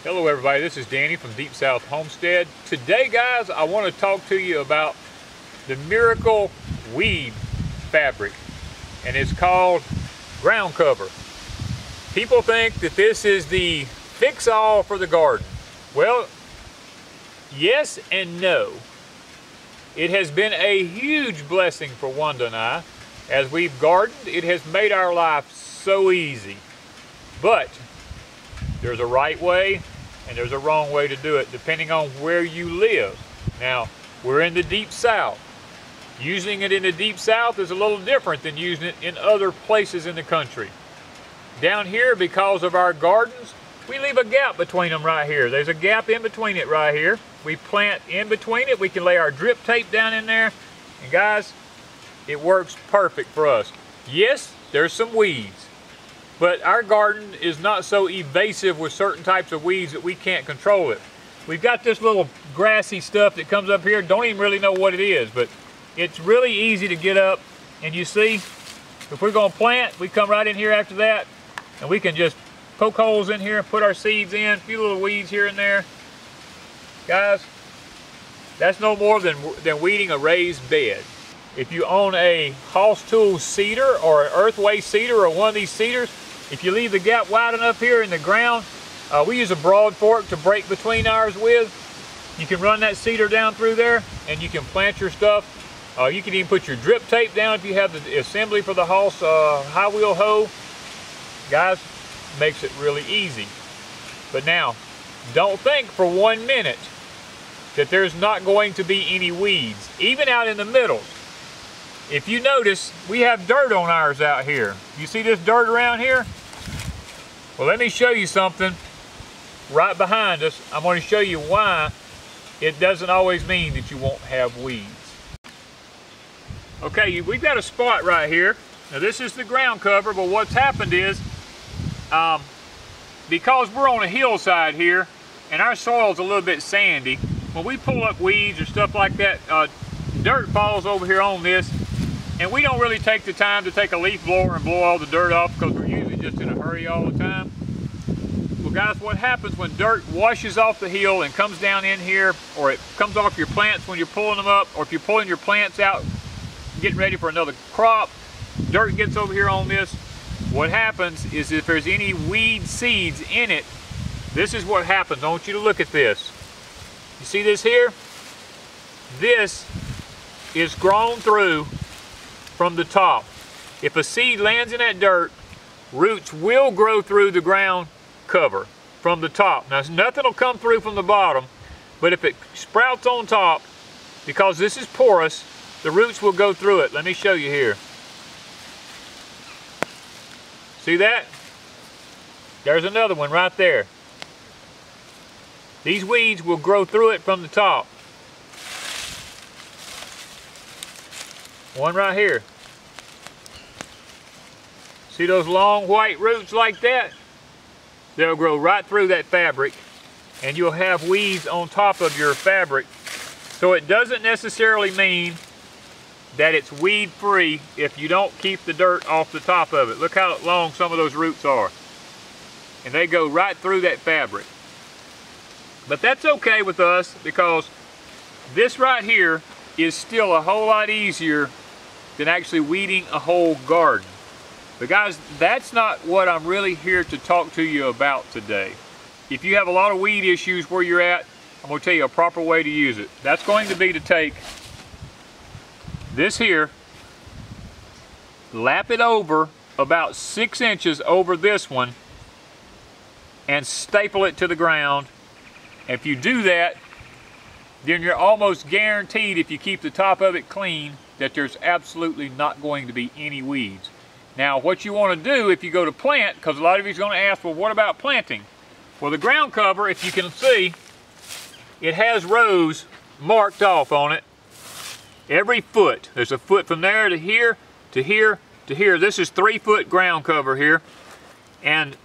Hello everybody, this is Danny from Deep South Homestead. Today guys, I want to talk to you about the miracle weed fabric, and it's called ground cover. People think that this is the fix-all for the garden. Well, yes and no. It has been a huge blessing for Wanda and I. As we've gardened, it has made our life so easy. But there's a right way and there's a wrong way to do it depending on where you live. Now, we're in the Deep South. Using it in the Deep South is a little different than using it in other places in the country. Down here, because of our gardens, we leave a gap between them right here. There's a gap in between it right here. We plant in between it. We can lay our drip tape down in there. And guys, it works perfect for us. Yes, there's some weeds. But our garden is not so evasive with certain types of weeds that we can't control it. We've got this little grassy stuff that comes up here. Don't even really know what it is, but it's really easy to get up. And you see, if we're going to plant, we come right in here after that, and we can just poke holes in here, put our seeds in, a few little weeds here and there. Guys, that's no more than weeding a raised bed. If you own a Hoss Tools cedar or an Earthway cedar or one of these cedars, if you leave the gap wide enough here in the ground, we use a broad fork to break between ours with. You can run that cedar down through there and you can plant your stuff. You can even put your drip tape down if you have the assembly for the Hoss high wheel hoe. Guys, makes it really easy. But now, don't think for 1 minute that there's not going to be any weeds, even out in the middle. If you notice, we have dirt on ours out here. You see this dirt around here? Well, let me show you something right behind us. I'm going to show you why it doesn't always mean that you won't have weeds. Okay, we've got a spot right here. Now this is the ground cover, but what's happened is, because we're on a hillside here and our soil's a little bit sandy, when we pull up weeds or stuff like that, dirt falls over here on this, and we don't really take the time to take a leaf blower and blow all the dirt off because we're usually just in a hurry all the time. Well guys, what happens when dirt washes off the hill and comes down in here, or it comes off your plants when you're pulling them up, or if you're pulling your plants out getting ready for another crop, dirt gets over here on this. What happens is if there's any weed seeds in it, this is what happens. I want you to look at this. You see this here? This is grown through from the top. If a seed lands in that dirt, roots will grow through the ground cover from the top. Now nothing will come through from the bottom, but if it sprouts on top, because this is porous, the roots will go through it. Let me show you here. See that? There's another one right there. These weeds will grow through it from the top. One right here. See those long white roots like that? They'll grow right through that fabric, and you'll have weeds on top of your fabric. So it doesn't necessarily mean that it's weed free if you don't keep the dirt off the top of it. Look how long some of those roots are. And they go right through that fabric. But that's okay with us because this right here is still a whole lot easier than actually weeding a whole garden. But guys, that's not what I'm really here to talk to you about today. If you have a lot of weed issues where you're at, I'm going to tell you a proper way to use it. That's going to be to take this here, lap it over about 6 inches over this one, and staple it to the ground. If you do that, then you're almost guaranteed, if you keep the top of it clean, that there's absolutely not going to be any weeds. Now what you want to do if you go to plant, because a lot of you are going to ask, well, what about planting? Well, the ground cover, if you can see, it has rows marked off on it. Every foot. There's a foot from there to here, to here, to here. This is 3 foot ground cover here. And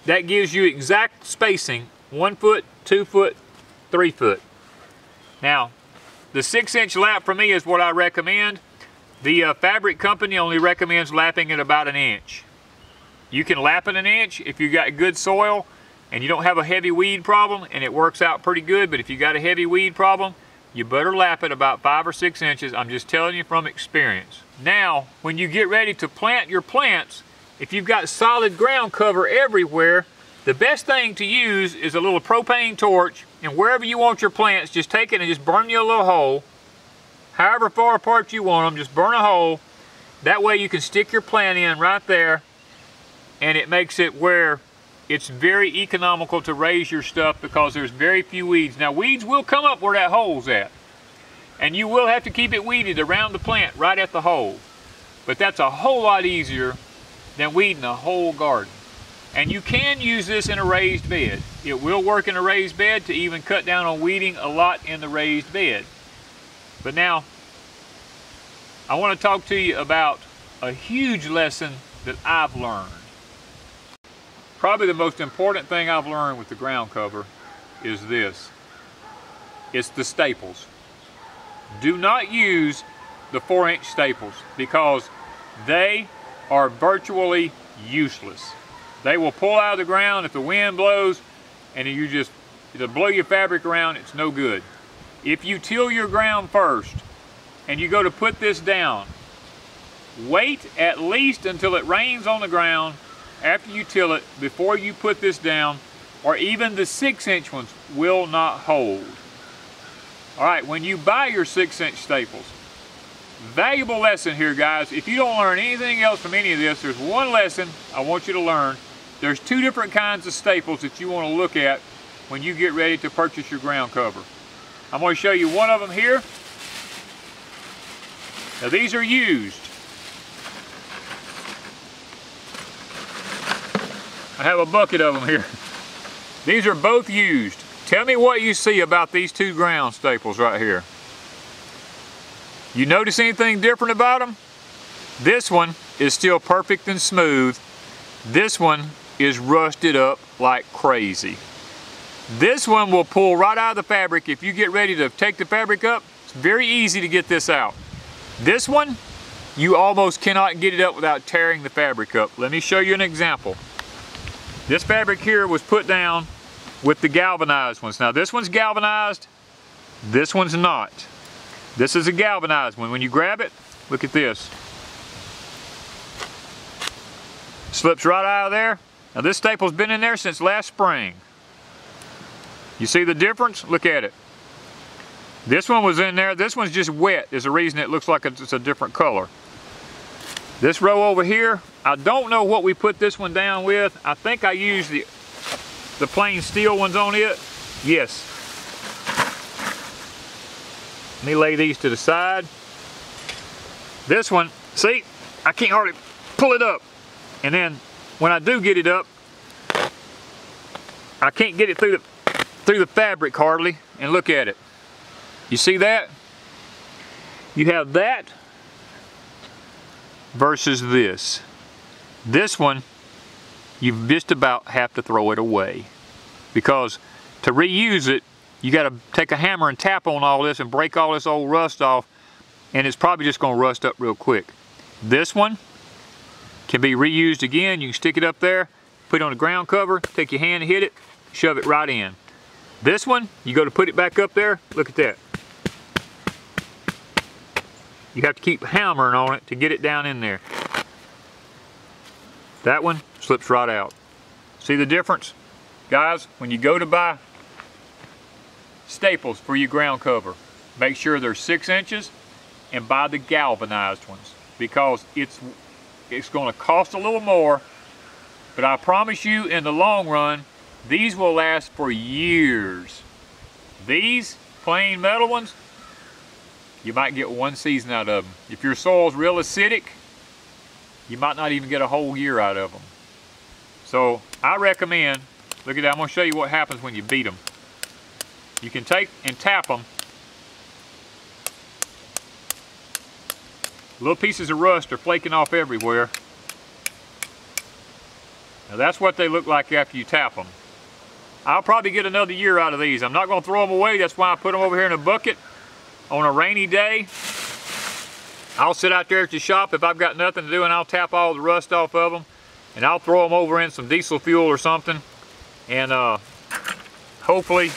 that gives you exact spacing. 1 foot, 2 foot, 3 foot. Now, the 6 inch lap for me is what I recommend. The fabric company only recommends lapping it about 1 inch. You can lap it 1 inch if you got good soil. and you don't have a heavy weed problem, and it works out pretty good, but if you got a heavy weed problem, you better lap it about 5 or 6 inches. I'm just telling you from experience. Now, when you get ready to plant your plants, if you've got solid ground cover everywhere, the best thing to use is a little propane torch, and wherever you want your plants, just take it and just burn you a little hole. However far apart you want them, just burn a hole. That way you can stick your plant in right there, and it makes it where it's very economical to raise your stuff because there's very few weeds. Now, weeds will come up where that hole's at, and you will have to keep it weeded around the plant right at the hole. But that's a whole lot easier than weeding a whole garden. And you can use this in a raised bed. It will work in a raised bed to even cut down on weeding a lot in the raised bed. But now, I want to talk to you about a huge lesson that I've learned. Probably the most important thing I've learned with the ground cover is this. It's the staples. Do not use the 4-inch staples because they are virtually useless. They will pull out of the ground if the wind blows, and it'll blow your fabric around. It's no good. If you till your ground first and you go to put this down, wait at least until it rains on the ground after you till it before you put this down, or even the 6-inch ones will not hold. All right, when you buy your 6-inch staples, valuable lesson here, guys. If you don't learn anything else from any of this, there's one lesson I want you to learn. There's 2 different kinds of staples that you want to look at when you get ready to purchase your ground cover. I'm going to show you one of them here. Now, these are used. I have a bucket of them here. These are both used. Tell me what you see about these 2 ground staples right here. You notice anything different about them? This one is still perfect and smooth. This one is rusted up like crazy. This one will pull right out of the fabric. If you get ready to take the fabric up, it's very easy to get this out. This one, you almost cannot get it up without tearing the fabric up. Let me show you an example. This fabric here was put down with the galvanized ones. Now, this one's galvanized, this one's not. This is a galvanized one. When you grab it, look at this. Slips right out of there. Now, this staple's been in there since last spring. You see the difference? Look at it. This one was in there. This one's just wet is the reason it looks like it's a different color. This row over here, I don't know what we put this one down with. I think I used the plain steel ones on it. Yes. Let me lay these to the side. This one, see, I can't hardly pull it up. And then when I do get it up, I can't get it through the fabric hardly. And look at it. You see that? You have that versus this. This one, you just about have to throw it away. Because to reuse it, you got to take a hammer and tap on all this and break all this old rust off, and it's probably just going to rust up real quick. This one can be reused again. You can stick it up there, put it on the ground cover, take your hand and hit it, shove it right in. This one, you go to put it back up there, look at that. You have to keep hammering on it to get it down in there. That one slips right out. See the difference? Guys, when you go to buy staples for your ground cover, make sure they're 6 inches and buy the galvanized ones, because it's going to cost a little more, but I promise you in the long run, these will last for years. These plain metal ones, you might get 1 season out of them. If your soil's real acidic, you might not even get a whole year out of them. So I recommend, look at that, I'm going to show you what happens when you beat them. You can take and tap them. Little pieces of rust are flaking off everywhere. Now that's what they look like after you tap them. I'll probably get another year out of these. I'm not going to throw them away. That's why I put them over here in a bucket. On a rainy day, I'll sit out there at the shop if I've got nothing to do, and I'll tap all the rust off of them, and I'll throw them over in some diesel fuel or something, and hopefully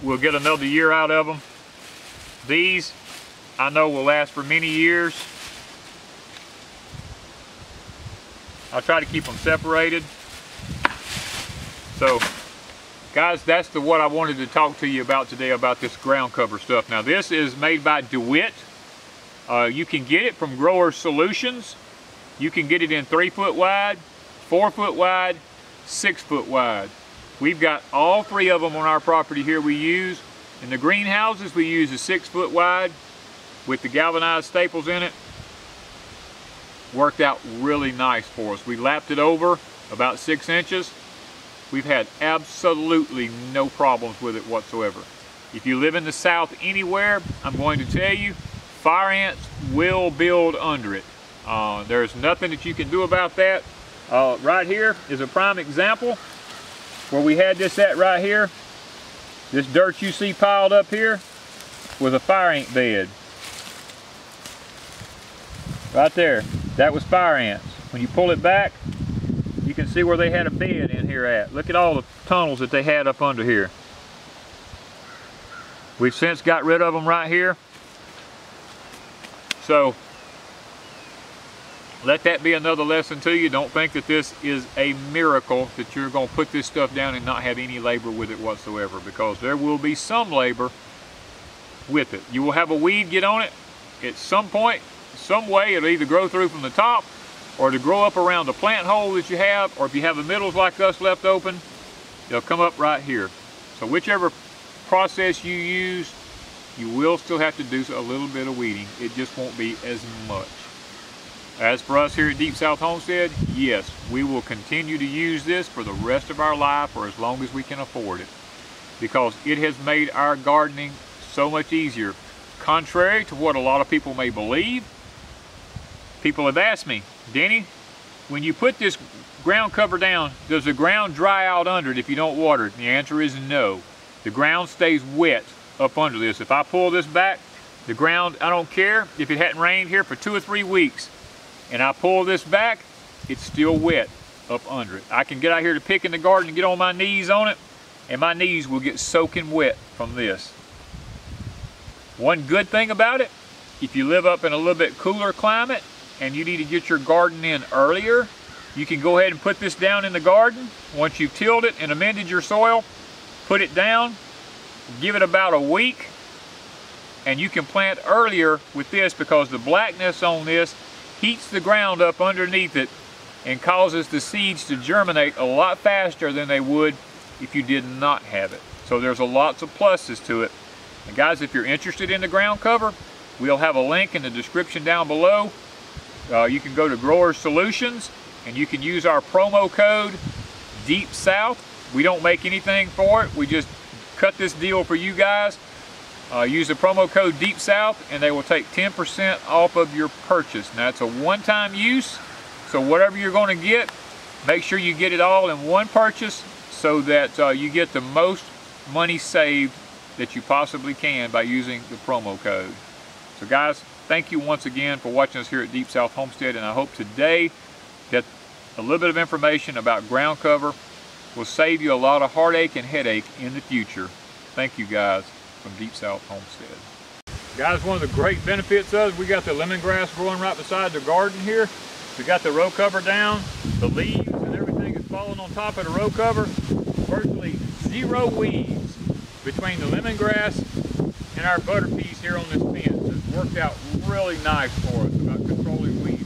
we'll get another year out of them. These I know will last for many years. I'll try to keep them separated. So guys, that's what I wanted to talk to you about today, about this ground cover stuff. Now this is made by DeWitt. You can get it from Grower Solutions. You can get it in 3-foot wide, 4-foot wide, 6-foot wide. We've got all 3 of them on our property here we use. In the greenhouses we use a 6-foot wide with the galvanized staples in it. Worked out really nice for us. We lapped it over about 6 inches. We've had absolutely no problems with it whatsoever. If you live in the South anywhere, I'm going to tell you, fire ants will build under it. There's nothing that you can do about that. Right here is a prime example where we had this at right here. This dirt you see piled up here was a fire ant bed. Right there, that was fire ants. When you pull it back, you can see where they had a bed in here at. Look at all the tunnels that they had up under here. We've since got rid of them right here. So let that be another lesson to you. Don't think that this is a miracle, that you're going to put this stuff down and not have any labor with it whatsoever, because there will be some labor with it. You will have a weed get on it at some point, some way. It'll either grow through from the top, or to grow up around the plant hole that you have, or if you have the middles like us left open, they'll come up right here. So whichever process you use, you will still have to do a little bit of weeding. It just won't be as much. As for us here at Deep South Homestead, yes, we will continue to use this for the rest of our life, or as long as we can afford it, because it has made our gardening so much easier. Contrary to what a lot of people may believe, people have asked me, Denny, when you put this ground cover down, does the ground dry out under it if you don't water it? The answer is no. The ground stays wet up under this. If I pull this back, the ground, I don't care if it hadn't rained here for 2 or 3 weeks, and I pull this back, it's still wet up under it. I can get out here to pick in the garden and get on my knees on it, and my knees will get soaking wet from this. One good thing about it, if you live up in a little bit cooler climate and you need to get your garden in earlier, you can go ahead and put this down in the garden. Once you've tilled it and amended your soil, put it down, give it about a week, and you can plant earlier with this, because the blackness on this heats the ground up underneath it and causes the seeds to germinate a lot faster than they would if you did not have it. So there's lots of pluses to it. And guys, if you're interested in the ground cover, we'll have a link in the description down below. You can go to Grower Solutions and you can use our promo code DEEPSOUTH. We don't make anything for it. We just cut this deal for you guys. Use the promo code DEEPSOUTH and they will take 10% off of your purchase. Now it's a one-time use, so whatever you're going to get, make sure you get it all in one purchase so that you get the most money saved that you possibly can by using the promo code. So guys, thank you once again for watching us here at Deep South Homestead, and I hope today that a little bit of information about ground cover will save you a lot of heartache and headache in the future. Thank you guys from Deep South Homestead. Guys, one of the great benefits of it, we got the lemongrass growing right beside the garden here. We got the row cover down, the leaves and everything is falling on top of the row cover. Virtually 0 weeds between the lemongrass and our butter peas here on this fence. It's worked out really nice for us about controlling weeds.